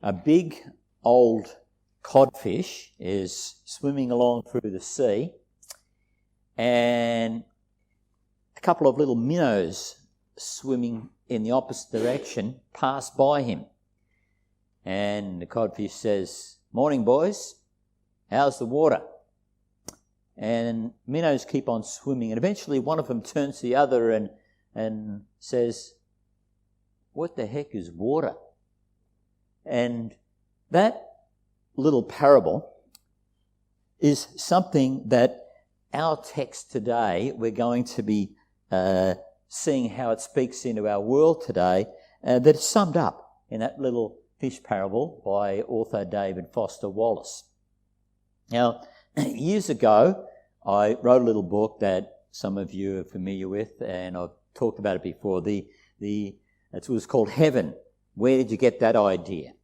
a big old codfish is swimming along through the sea, and a couple of little minnows swimming in the opposite direction pass by him. And the codfish says, "Morning, boys. How's the water?" And minnows keep on swimming, and eventually one of them turns to the other and says, "What the heck is water?" And that little parable is something that our text today, we're going to be seeing how it speaks into our world today, that is summed up in that little fish parable by author David Foster Wallace. Now, years ago, I wrote a little book that some of you are familiar with, and I've talked about it before. It was called Heaven. Where did you get that idea?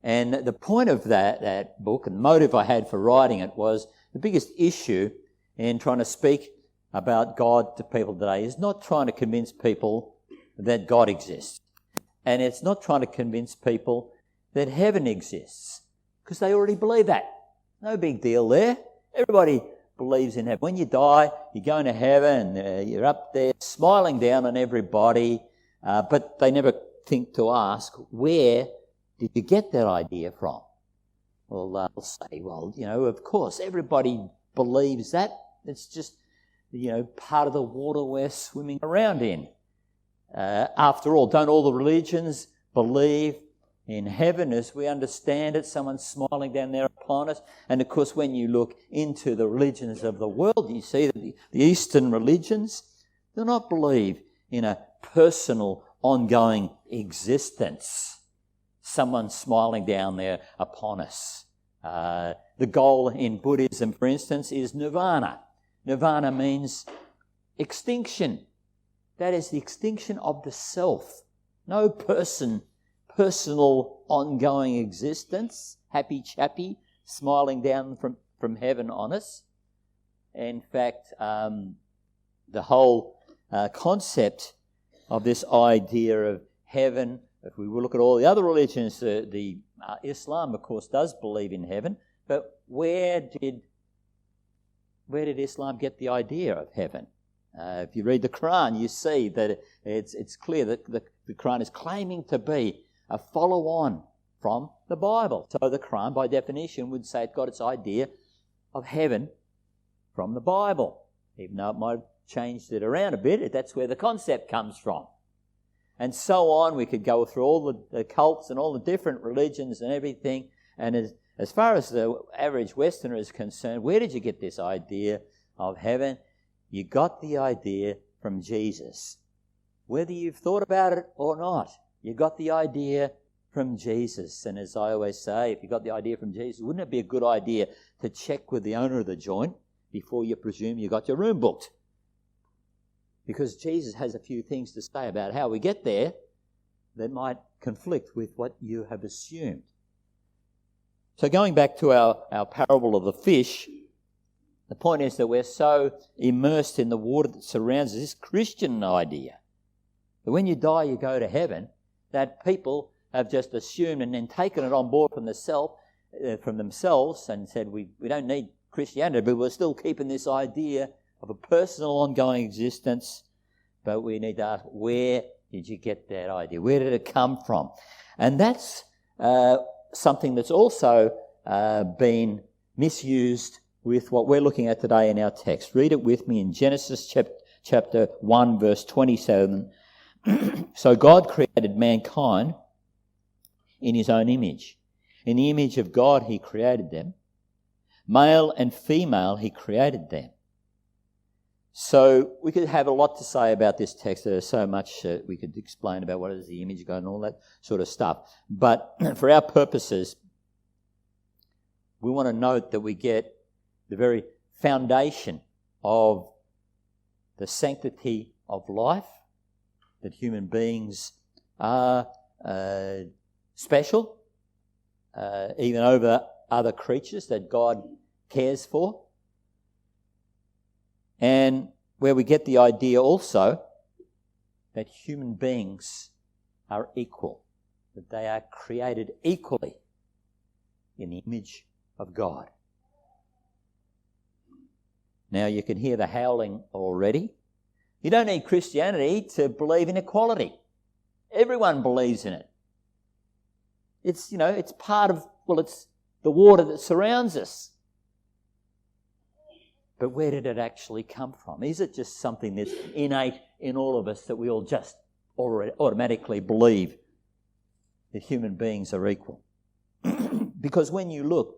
And the point of that book, and the motive I had for writing it, was the biggest issue in trying to speak about God to people today is not trying to convince people that God exists. And it's not trying to convince people that heaven exists, because they already believe that. No big deal there. Everybody believes in heaven. When you die, you're going to heaven, you're up there smiling down on everybody, but they never think to ask, where did you get that idea from? Well, they'll say, well, of course, everybody believes that. It's just, part of the water we're swimming around in. After all, don't all the religions believe in heaven as we understand it? Someone's smiling down there upon us. And of course, when you look into the religions of the world, you see that the Eastern religions do not believe in a personal, ongoing existence. Someone smiling down there upon us. The goal in Buddhism, for instance, is nirvana. Nirvana means extinction. That is the extinction of the self. No personal, ongoing existence, happy chappy, smiling down from heaven on us. In fact, the whole concept of this idea of heaven, if we look at all the other religions, Islam, of course, does believe in heaven, but where did Islam get the idea of heaven? If you read the Quran, you see that it's clear that the Quran is claiming to be a follow-on from the Bible. So the Quran, by definition, would say it got its idea of heaven from the Bible. Even though it might have changed it around a bit, that's where the concept comes from. And so on, we could go through all the cults and all the different religions and everything. And as far as the average Westerner is concerned, where did you get this idea of heaven? You got the idea from Jesus. Whether you've thought about it or not, you got the idea from Jesus. And as I always say, if you got the idea from Jesus, wouldn't it be a good idea to check with the owner of the joint before you presume you got your room booked? Because Jesus has a few things to say about how we get there that might conflict with what you have assumed. So going back to our parable of the fish, the point is that we're so immersed in the water that surrounds us, this Christian idea, that when you die you go to heaven, that people have just assumed and then taken it on board from themselves and said, we don't need Christianity, but we're still keeping this idea of a personal ongoing existence. But we need to ask, where did you get that idea? Where did it come from? And that's something that's also been misused with what we're looking at today in our text. Read it with me in Genesis chapter 1, verse 27. So God created mankind in his own image. In the image of God he created them. Male and female he created them. So we could have a lot to say about this text. There's so much we could explain about what is the image of God and all that sort of stuff. But for our purposes, we want to note that we get the very foundation of the sanctity of life, that human beings are special, even over other creatures that God cares for. And where we get the idea also that human beings are equal. that they are created equally in the image of God. Now you can hear the howling already. You don't need Christianity to believe in equality. Everyone believes in it. It's, it's part of, it's the water that surrounds us. But where did it actually come from? Is it just something that's innate in all of us that we all just automatically believe that human beings are equal? Because when you look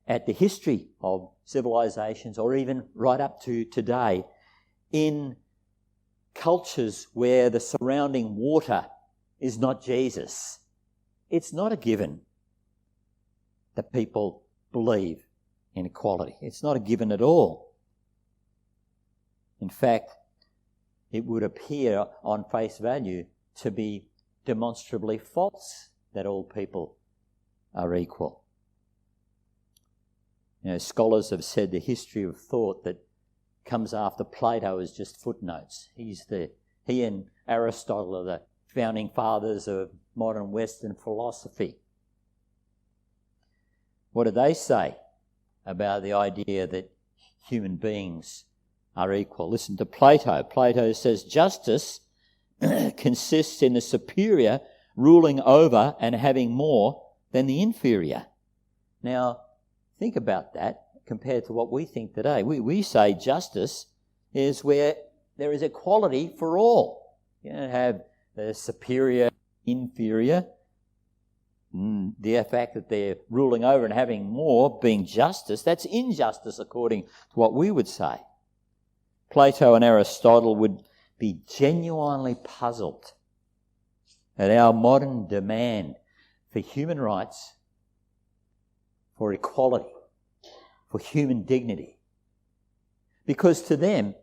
at the history of civilizations, or even right up to today, in cultures where the surrounding water is not Jesus, it's not a given that people believe in equality. It's not a given at all. In fact, it would appear on face value to be demonstrably false that all people are equal. Scholars have said the history of thought that comes after Plato is just footnotes. He and Aristotle are the founding fathers of modern Western philosophy. What do they say about the idea that human beings are equal? Listen to Plato. Plato says justice consists in the superior ruling over and having more than the inferior. Now, think about that compared to what we think today. We say justice is where there is equality for all. You don't have the superior, inferior. The fact that they're ruling over and having more being justice, that's injustice according to what we would say. Plato and Aristotle would be genuinely puzzled at our modern demand for human rights, for equality, for human dignity. Because to them,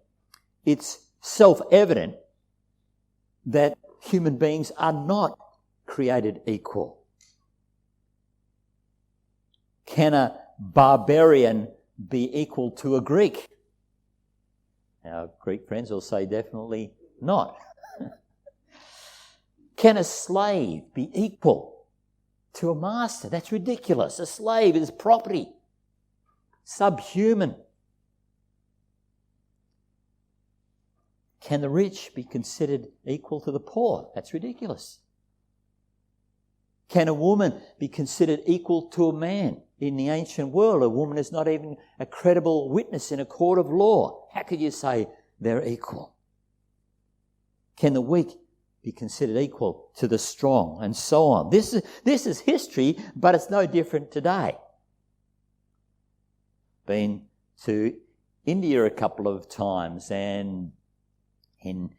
it's self-evident that human beings are not created equal. Can a barbarian be equal to a Greek? Our Greek friends will say definitely not. Can a slave be equal to a master? That's ridiculous. A slave is property, subhuman. Can the rich be considered equal to the poor? That's ridiculous. Can a woman be considered equal to a man? In the ancient world, a woman is not even a credible witness in a court of law. How could you say they're equal? Can the weak be considered equal to the strong? And so on. This is history, but it's no different today. Been to India a couple of times, and in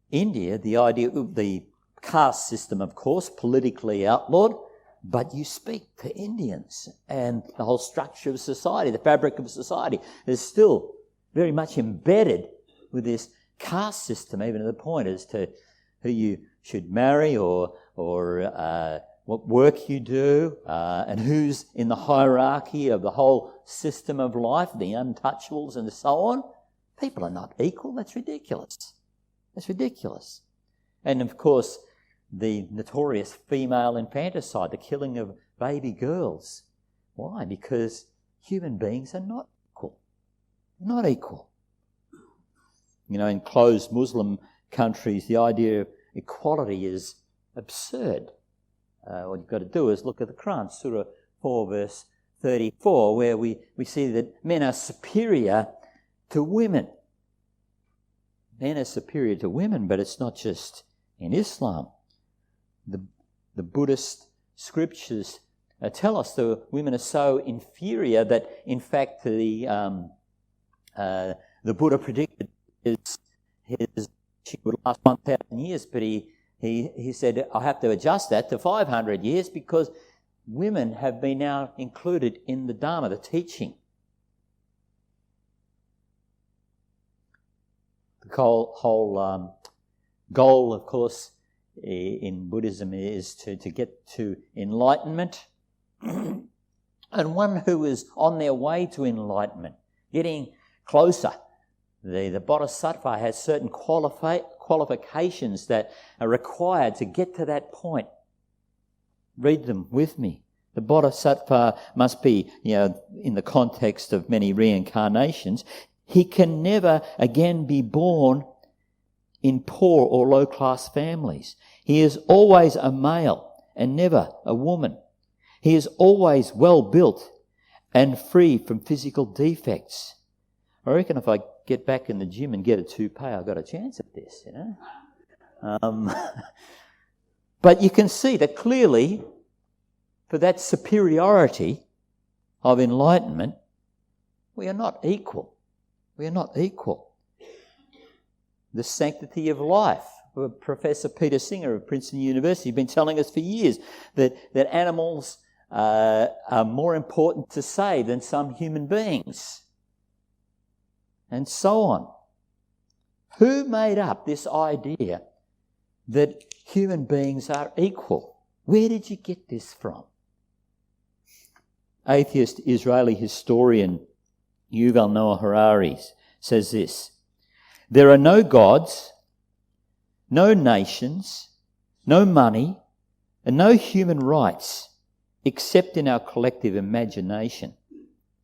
India, the idea of the caste system, of course, politically outlawed, but you speak to Indians, and the whole structure of society, the fabric of society, is still very much embedded with this caste system, even to the point as to who you should marry or what work you do, and who's in the hierarchy of the whole system of life, the untouchables and so on. People are not equal. That's ridiculous. That's ridiculous. And of course, the notorious female infanticide, the killing of baby girls. Why? Because human beings are not equal. Not equal. In closed Muslim countries, the idea of equality is absurd. What you've got to do is look at the Quran, Surah 4, verse 34, where we see that men are superior to women. Men are superior to women, but it's not just in Islam. The Buddhist scriptures tell us that women are so inferior that, in fact, the Buddha predicted she would last 1,000 years, but he said, I have to adjust that to 500 years because women have been now included in the Dharma, the teaching. The whole goal, of course, in Buddhism is to get to enlightenment. And one who is on their way to enlightenment, getting closer. The Bodhisattva has certain qualities qualifications that are required to get to that point. Read them with me. The bodhisattva must be, in the context of many reincarnations, he can never again be born in poor or low-class families. He is always a male and never a woman. He is always well-built and free from physical defects. I reckon if I get back in the gym and get a toupee, I've got a chance at this, But you can see that clearly, for that superiority of enlightenment, we are not equal. We are not equal. The sanctity of life. Professor Peter Singer of Princeton University has been telling us for years that animals are more important to save than some human beings. And so on. Who made up this idea that human beings are equal? Where did you get this from? Atheist Israeli historian Yuval Noah Harari says this: there are no gods, no nations, no money, and no human rights except in our collective imagination.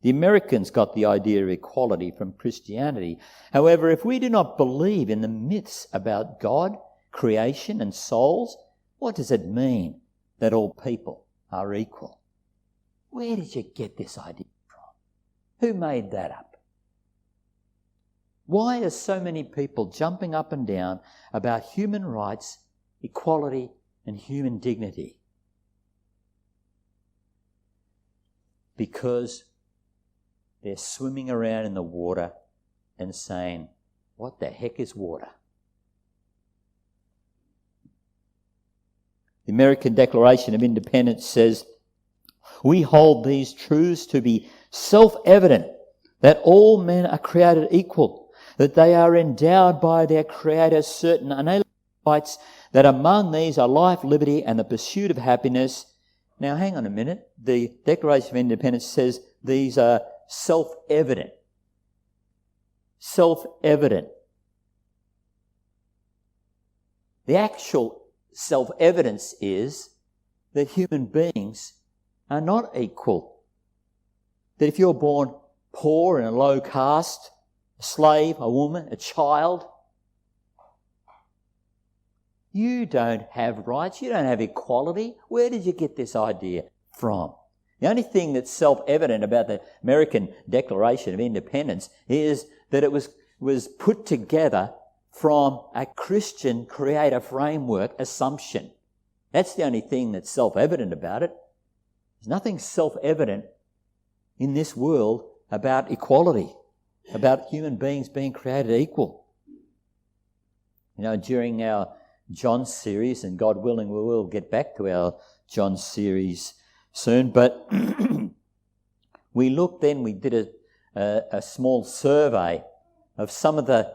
The Americans got the idea of equality from Christianity. However, if we do not believe in the myths about God, creation and souls, what does it mean that all people are equal? Where did you get this idea from? Who made that up? Why are so many people jumping up and down about human rights, equality and human dignity? Because they're swimming around in the water and saying, what the heck is water? The American Declaration of Independence says, we hold these truths to be self-evident, that all men are created equal, that they are endowed by their Creator certain unalienable rights, that among these are life, liberty and the pursuit of happiness. Now hang on a minute. The Declaration of Independence says these are self-evident. Self-evident. The actual self-evidence is that human beings are not equal. That if you're born poor and a low caste, a slave, a woman, a child, you don't have rights, you don't have equality. Where did you get this idea from? The only thing that's self-evident about the American Declaration of Independence is that it was put together from a Christian creator framework assumption. That's the only thing that's self-evident about it. There's nothing self-evident in this world about equality, about human beings being created equal. During our John series, and God willing we will get back to our John series soon, but we did a small survey of some of the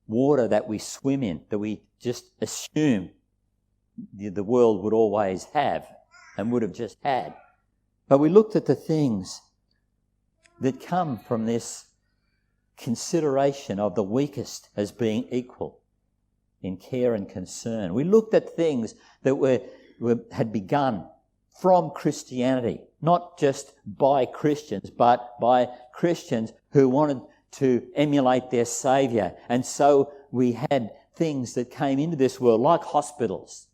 water that we swim in, that we just assume the world would always have and would have just had. But we looked at the things that come from this consideration of the weakest as being equal in care and concern. We looked at things that had begun from Christianity, not just by Christians, but by Christians who wanted to emulate their Saviour. And so we had things that came into this world, like hospitals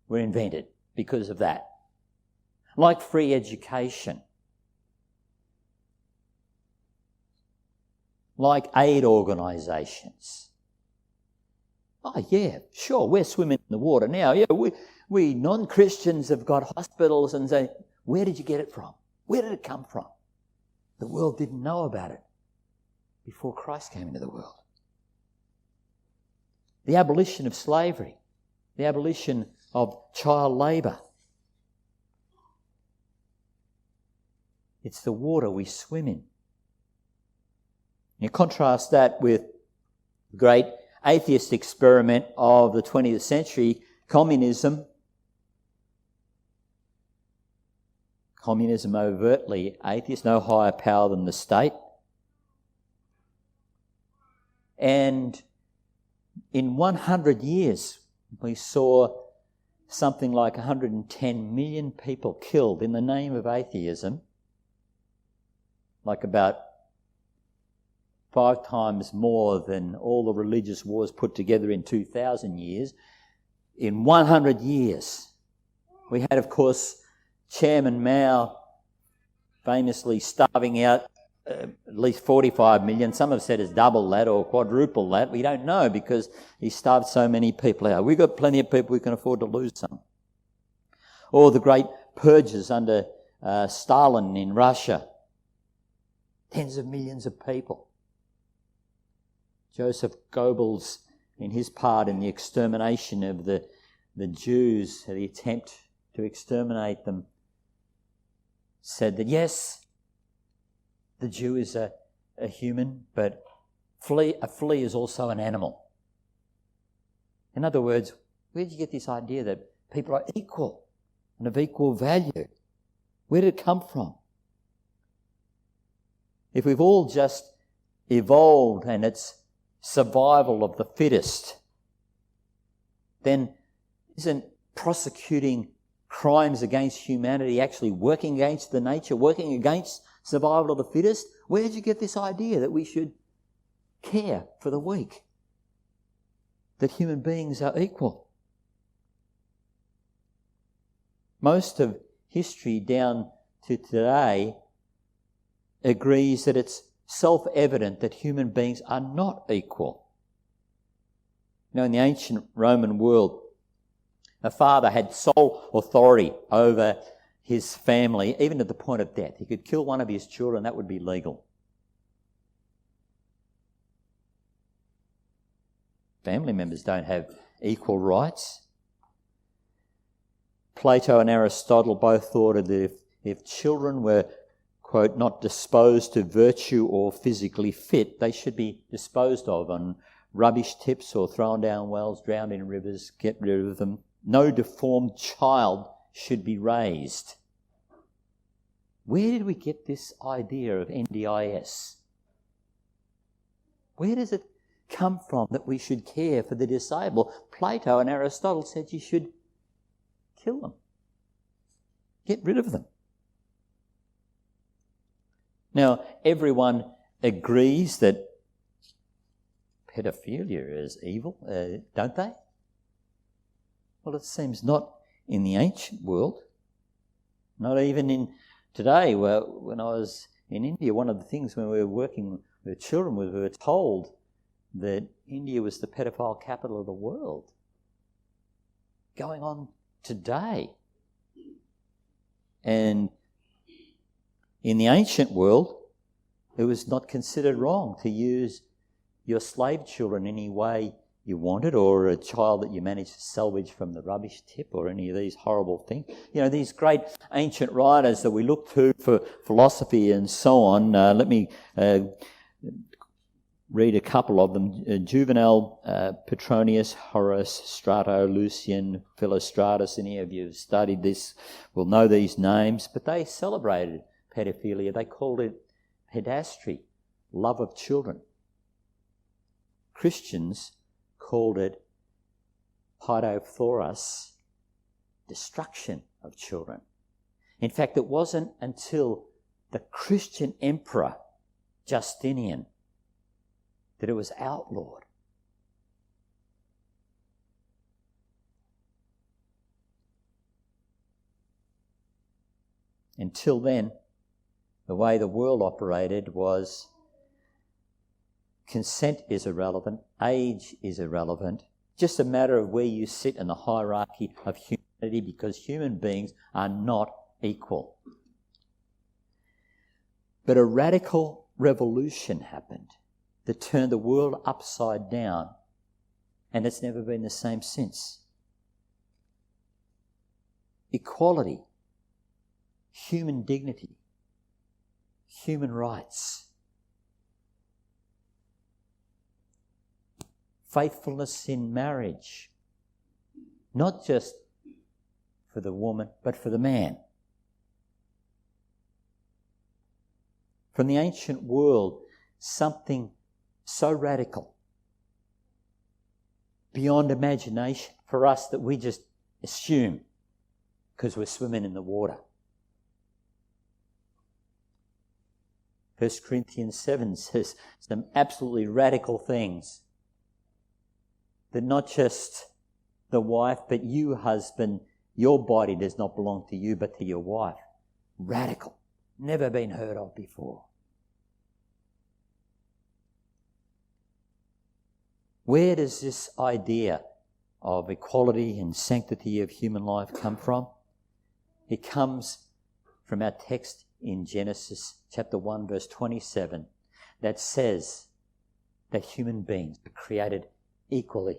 were invented because of that, like free education, like aid organisations. Oh yeah, sure, we're swimming in the water now. Yeah, we non-Christians have got hospitals, and say, where did you get it from? Where did it come from? The world didn't know about it before Christ came into the world. The abolition of slavery, the abolition of child labour. It's the water we swim in. You contrast that with the great atheist experiment of the 20th century, communism. Communism overtly atheist, no higher power than the state. And In 100 years, we saw something like 110 million people killed in the name of atheism, like about 5 times more than all the religious wars put together in 2,000 years. In 100 years, we had, of course, Chairman Mao famously starving out at least 45 million. Some have said it's double that or quadruple that. We don't know because he starved so many people out. We've got plenty of people we can afford to lose some. Or the great purges under Stalin in Russia. Tens of millions of people. Joseph Goebbels, in his part in the extermination of the Jews, the attempt to exterminate them, said that yes, the Jew is a human, but a flea is also an animal. In other words, where did you get this idea that people are equal and of equal value? Where did it come from? If we've all just evolved and it's survival of the fittest, then isn't prosecuting crimes against humanity actually working against the nature, working against survival of the fittest? Where did you get this idea that we should care for the weak? That human beings are equal? Most of history down to today agrees that it's self-evident that human beings are not equal. You know, in the ancient Roman world, a father had sole authority over his family, even at the point of death. He could kill one of his children, that would be legal. Family members don't have equal rights. Plato and Aristotle both thought that if children were, quote, not disposed to virtue or physically fit, they should be disposed of on rubbish tips or thrown down wells, drowned in rivers, get rid of them. No deformed child should be raised. Where did we get this idea of NDIS? Where does it come from that we should care for the disabled? Plato and Aristotle said you should kill them. Get rid of them. Now, everyone agrees that pedophilia is evil, don't they? Well, it seems not in the ancient world, not even in today. When I was in India, one of the things when we were working with children, we were told that India was the pedophile capital of the world. Going on today. And in the ancient world, it was not considered wrong to use your slave children any way you wanted, or a child that you managed to salvage from the rubbish tip, or any of these horrible things. You know, these great ancient writers that we look to for philosophy and so on. Let me read a couple of them. Juvenal, Petronius, Horace, Strato, Lucian, Philostratus. Any of you who've studied this will know these names, but they celebrated pedophilia. They called it pedastry, love of children. Christians called it paidophoros, destruction of children. In fact, it wasn't until the Christian emperor Justinian that it was outlawed. Until then, the way the world operated was consent is irrelevant, age is irrelevant, just a matter of where you sit in the hierarchy of humanity, because human beings are not equal. But a radical revolution happened that turned the world upside down, and it's never been the same since. Equality, human dignity, human rights, faithfulness in marriage, not just for the woman, but for the man. From the ancient world, something so radical beyond imagination for us that we just assume because we're swimming in the water. 1 Corinthians 7 says some absolutely radical things. That not just the wife, but you, husband, your body does not belong to you, but to your wife. Radical. Never been heard of before. Where does this idea of equality and sanctity of human life come from? It comes from our text in Genesis chapter 1 verse 27 that says that human beings are created equally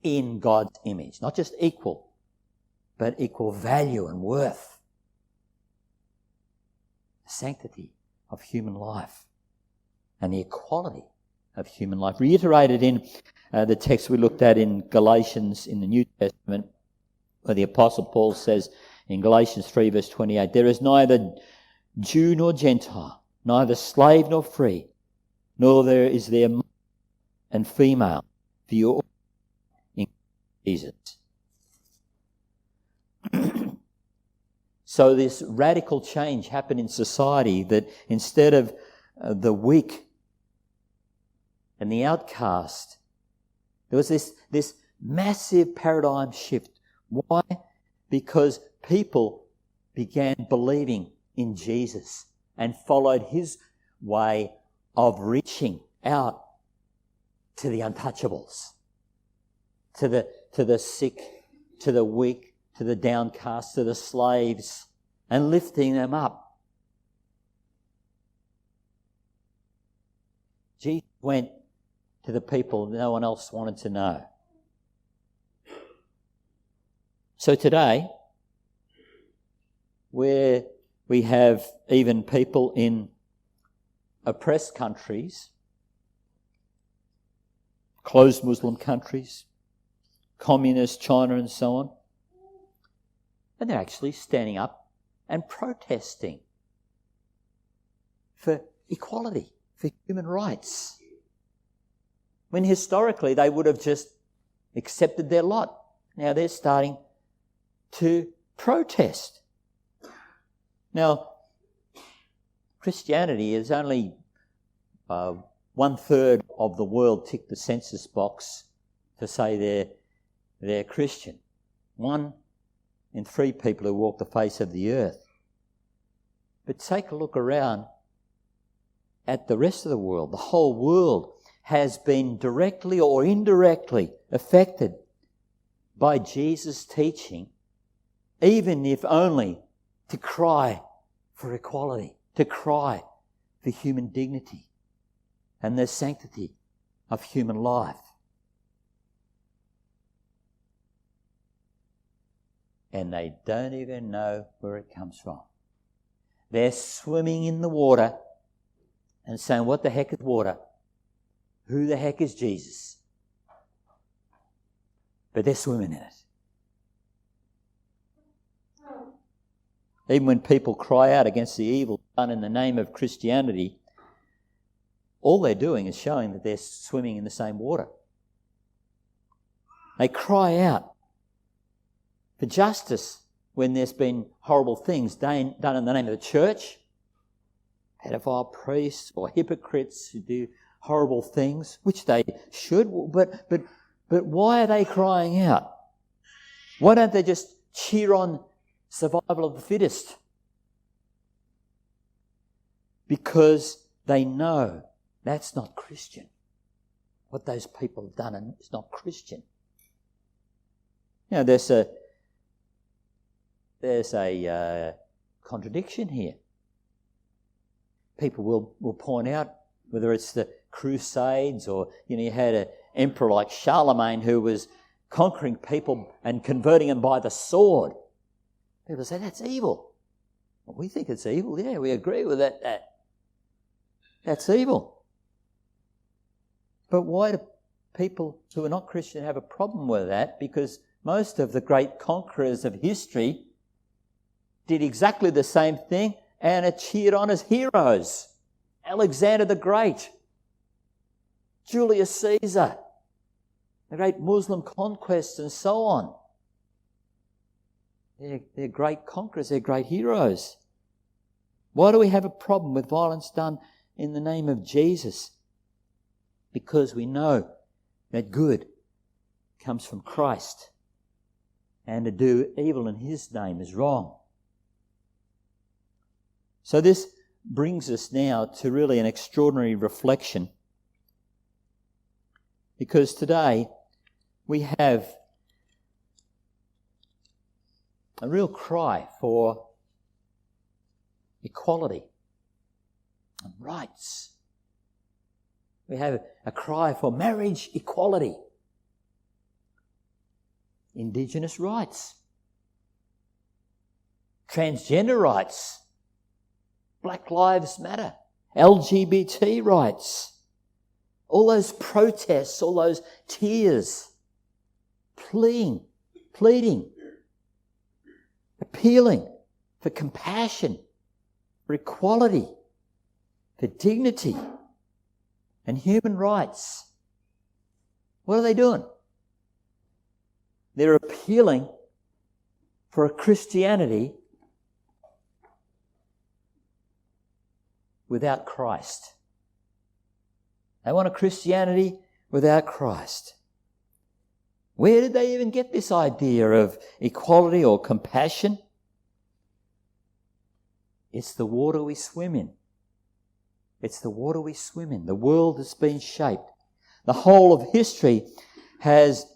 in God's image. Not just equal, but equal value and worth. The sanctity of human life and the equality of human life. Reiterated in the text we looked at in Galatians in the New Testament, where the Apostle Paul says in Galatians 3 verse 28, there is neither Jew nor Gentile, neither slave nor free, nor is there male and female, for you all in Jesus. So this radical change happened in society that instead of the weak and the outcast, there was this massive paradigm shift. Why? Because people began believing in Jesus and followed his way of reaching out to the untouchables, to the sick, to the weak, to the downcast, to the slaves, and lifting them up. Jesus went to the people no one else wanted to know. So today, where we have even people in oppressed countries, closed Muslim countries, communist China and so on, and they're actually standing up and protesting for equality, for human rights. When historically they would have just accepted their lot. Now they're starting to protest. Now, Christianity is only 1/3 of the world tick the census box to say they're Christian. 1 in 3 people who walk the face of the earth. But take a look around at the rest of the world. The whole world has been directly or indirectly affected by Jesus' teaching, even if only to cry for equality, to cry for human dignity and the sanctity of human life. And they don't even know where it comes from. They're swimming in the water and saying, what the heck is water? Who the heck is Jesus? But they're swimming in it. Even when people cry out against the evil done in the name of Christianity, all they're doing is showing that they're swimming in the same water. They cry out for justice when there's been horrible things done in the name of the church, pedophile priests or hypocrites who do horrible things, which they should, but why are they crying out? Why don't they just cheer on survival of the fittest? Because they know that's not Christian. What those people have done is not Christian. You know, there's a contradiction here. People will point out whether it's the Crusades or, you had an emperor like Charlemagne who was conquering people and converting them by the sword. People say, that's evil. Well, we think it's evil. Yeah, we agree with that. That's evil. But why do people who are not Christian have a problem with that? Because most of the great conquerors of history did exactly the same thing and are cheered on as heroes. Alexander the Great, Julius Caesar, the great Muslim conquests and so on. They're great conquerors, they're great heroes. Why do we have a problem with violence done in the name of Jesus? Because we know that good comes from Christ, and to do evil in His name is wrong. So this brings us now to really an extraordinary reflection, because today we have a real cry for equality and rights. We have a cry for marriage equality, Indigenous rights, transgender rights, Black Lives Matter, LGBT rights, all those protests, all those tears, pleading, appealing for compassion, for equality, for dignity and human rights. What are they doing? They're appealing for a Christianity without Christ. They want a Christianity without Christ. Where did they even get this idea of equality or compassion? It's the water we swim in. It's the water we swim in. The world has been shaped. The whole of history has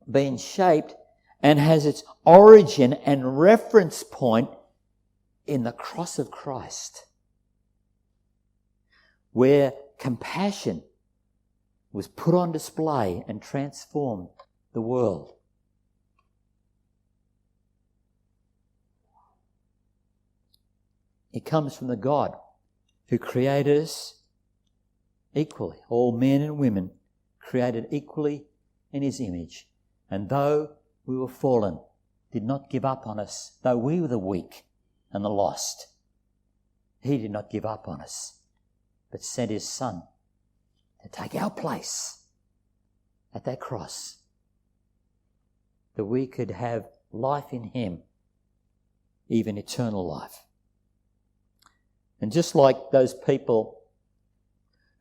been shaped and has its origin and reference point in the cross of Christ, where compassion was put on display and transformed the world. It comes from the God who created us equally, all men and women created equally in His image. And though we were fallen, did not give up on us, though we were the weak and the lost, He did not give up on us, but sent His Son to take our place at that cross, that we could have life in Him, even eternal life. And just like those people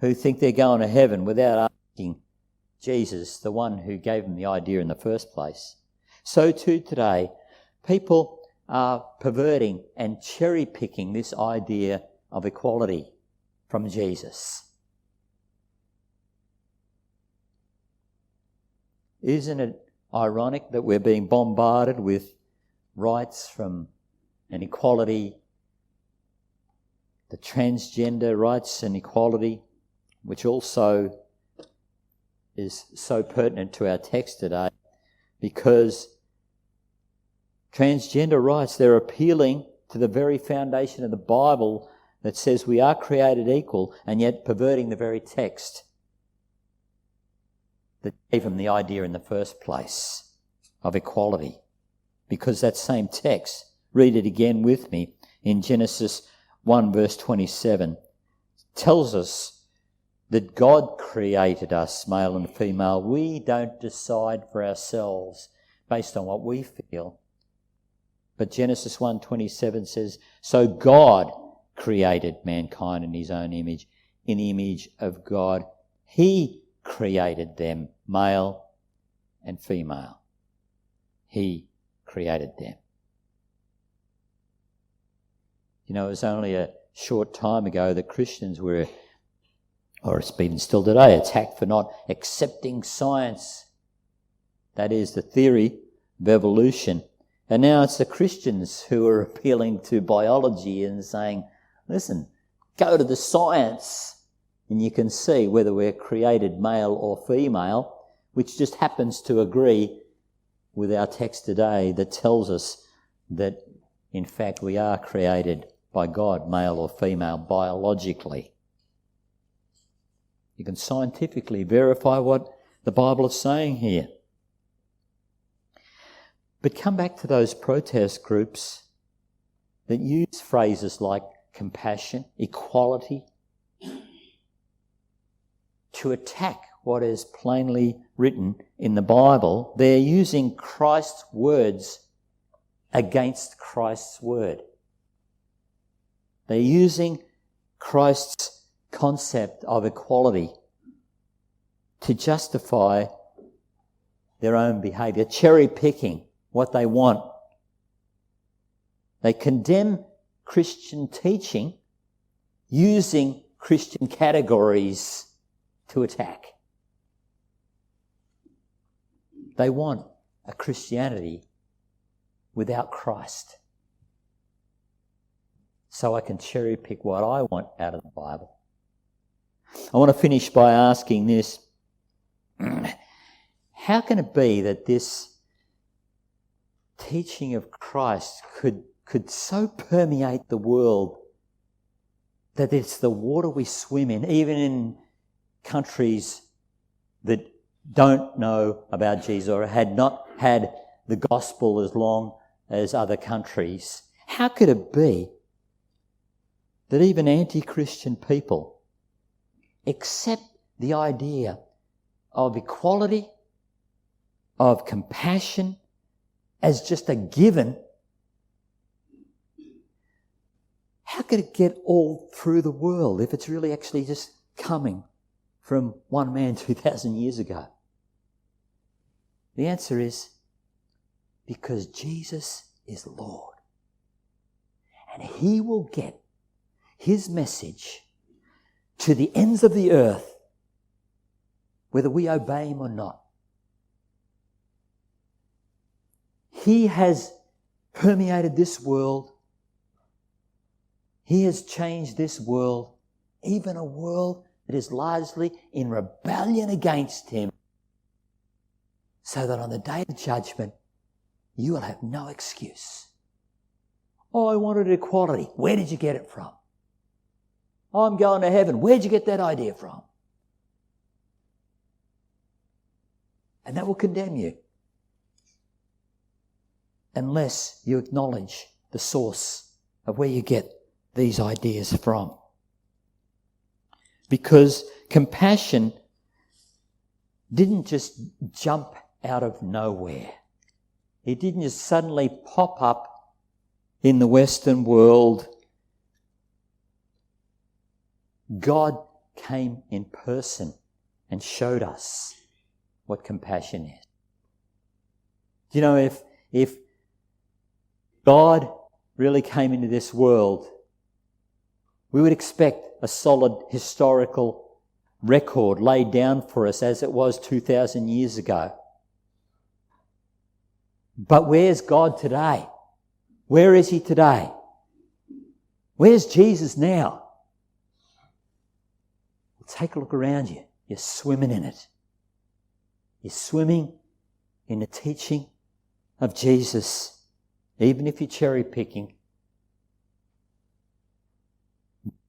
who think they're going to heaven without asking Jesus, the one who gave them the idea in the first place, so too today, people are perverting and cherry-picking this idea of equality from Jesus. Isn't it ironic that we're being bombarded with rights from and equality, the transgender rights and equality, which also is so pertinent to our text today, because transgender rights, they're appealing to the very foundation of the Bible that says we are created equal, and yet perverting the very text that gave them the idea in the first place of equality. Because that same text, read it again with me, in Genesis 1 verse 27, tells us that God created us, male and female. We don't decide for ourselves based on what we feel. But Genesis 1:27 says, so God created mankind in His own image. In the image of God, He created them, male and female. He created them. You know, it was only a short time ago that Christians were, or it's even still today, attacked for not accepting science. That is the theory of evolution. And now it's the Christians who are appealing to biology and saying, listen, go to the science and you can see whether we're created male or female, which just happens to agree with our text today that tells us that, in fact, we are created by God, male or female, biologically. You can scientifically verify what the Bible is saying here. But come back to those protest groups that use phrases like compassion, equality, to attack what is plainly written in the Bible. They're using Christ's words against Christ's word. They're using Christ's concept of equality to justify their own behaviour, cherry picking what they want. They condemn Christian teaching using Christian categories to attack. They want a Christianity without Christ. So I can cherry pick what I want out of the Bible. I want to finish by asking this. How can it be that this teaching of Christ could so permeate the world that it's the water we swim in, even in countries that don't know about Jesus or had not had the gospel as long as other countries? How could it be that even anti-Christian people accept the idea of equality, of compassion, as just a given? How could it get all through the world if it's really actually just coming from one man 2,000 years ago? The answer is because Jesus is Lord. And he will get his message to the ends of the earth, whether we obey him or not. He has permeated this world. He has changed this world, even a world that is largely in rebellion against him, so that on the day of judgment, you will have no excuse. Oh, I wanted equality. Where did you get it from? Oh, I'm going to heaven. Where did you get that idea from? And that will condemn you unless you acknowledge the source of where you get these ideas from. Because compassion didn't just jump out of nowhere. It didn't just suddenly pop up in the Western world. God came in person and showed us what compassion is. You know, if God really came into this world, we would expect a solid historical record laid down for us as it was 2,000 years ago. But where's God today? Where is he today? Where's Jesus now? Take a look around you. You're swimming in it. You're swimming in the teaching of Jesus, even if you're cherry picking.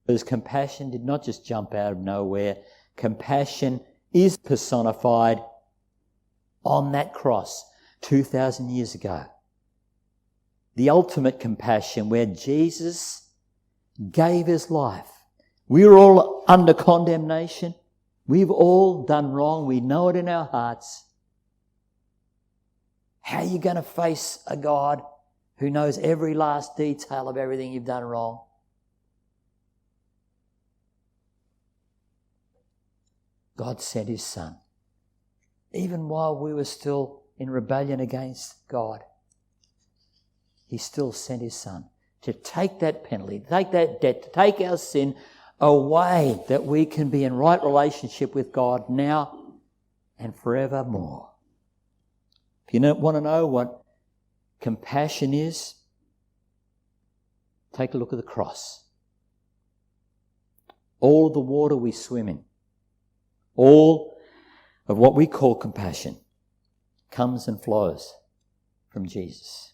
Because compassion did not just jump out of nowhere. Compassion is personified on that cross 2,000 years ago. The ultimate compassion where Jesus gave his life. We were all under condemnation. We've all done wrong. We know it in our hearts. How are you going to face a God who knows every last detail of everything you've done wrong? God sent his Son. Even while we were still in rebellion against God, he still sent his Son to take that penalty, to take that debt, to take our sin away, that we can be in right relationship with God now and forevermore. If you want to know what compassion is, take a look at the cross. All of the water we swim in, all of what we call compassion, comes and flows from Jesus.